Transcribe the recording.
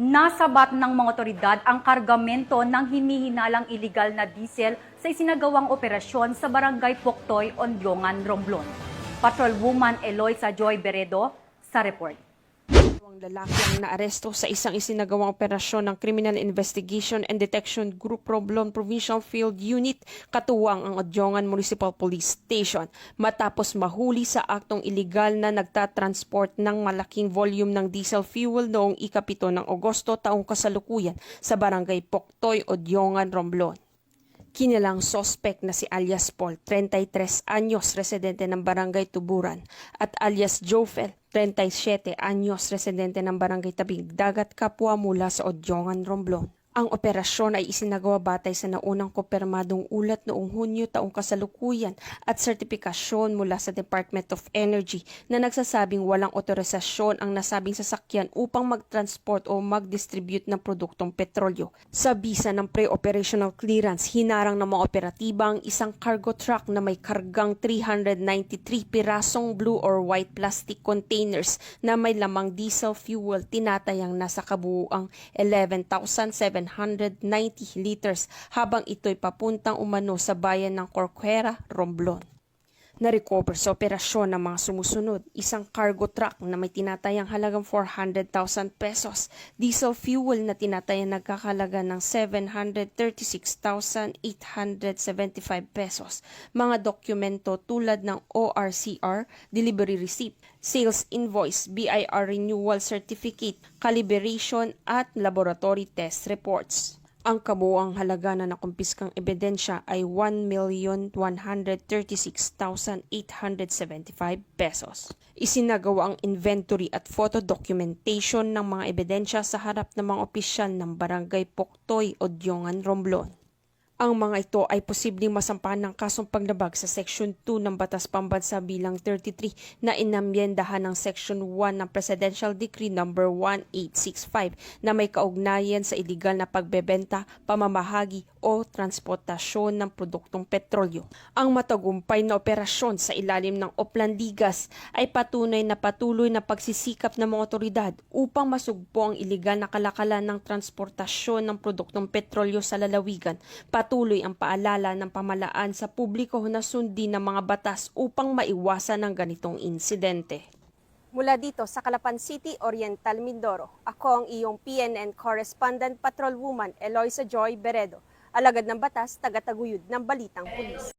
Nasabat ng mga otoridad ang kargamento ng hinihinalang iligal na diesel sa isinagawang operasyon sa Barangay Poktoy, Ondyongan, Romblon. Patrolwoman Eloisa Joy Beredo sa report. Ang lalaki ang naaresto sa isang isinagawang operasyon ng Criminal Investigation and Detection Group Romblon Provincial Field Unit katuwang ang Ondyongan Municipal Police Station matapos mahuli sa aktong iligal na nagtatransport ng malaking volume ng diesel fuel noong ika-7 ng Agosto taong kasalukuyan sa Barangay Poktoy, Ondyongan, Romblon. Kinilang sospek na si alias Paul, 33 anyos, residente ng Barangay Tuburan, at alias Jofel, 37 anyos, residente ng Barangay Tabing Dagat, Kapwa mula sa Ondyongan, Romblon. Ang operasyon ay isinagawa batay sa naunang kumpirmadong ulat noong Hunyo taong kasalukuyan at sertipikasyon mula sa Department of Energy na nagsasabing walang otorisasyon ang nasabing sasakyan upang mag-transport o mag-distribute ng produktong petrolyo. Sa bisa ng pre-operational clearance, hinarang ng mga operatiba ang isang cargo truck na may kargang 393 pirasong blue or white plastic containers na may lamang diesel fuel tinatayang nasa kabuuang 11,790 liters habang ito'y papuntang umano sa bayan ng Corcuera, Romblon. Na-recover sa operasyon ng mga sumusunod, isang cargo truck na may tinatayang halagang 400,000 pesos, diesel fuel na tinatayang nagkakalaga ng 736,875 pesos, mga dokumento tulad ng ORCR, delivery receipt, sales invoice, BIR renewal certificate, calibration at laboratory test reports. Ang kabuuang halaga na nakumpiskang ebidensya ay 1,136,875 pesos. Isinagawa ang inventory at photo documentation ng mga ebidensya sa harap ng mga opisyal ng Barangay Poktoy, Ondyongan, Romblon. Ang mga ito ay posibleng masampahan ng kasong paglabag sa Section 2 ng Batas Pambansa bilang 33 na inamyendahan ng Section 1 ng Presidential Decree No. 1865 na may kaugnayan sa iligal na pagbebenta, pamamahagi o transportasyon ng produktong petrolyo. Ang matagumpay na operasyon sa ilalim ng Oplandigas ay patunay na patuloy na pagsisikap ng mga otoridad upang masugpo ang iligal na kalakalan ng transportasyon ng produktong petrolyo sa lalawigan. Patuloy ang paalala ng pamahalaan sa publiko na sundin ng mga batas upang maiwasan ang ganitong insidente. Mula dito sa Calapan City, Oriental Mindoro, ako ang iyong PNN Correspondent Patrolwoman Eloisa Joy Beredo, alagad ng batas, tagataguyod ng Balitang Pulis.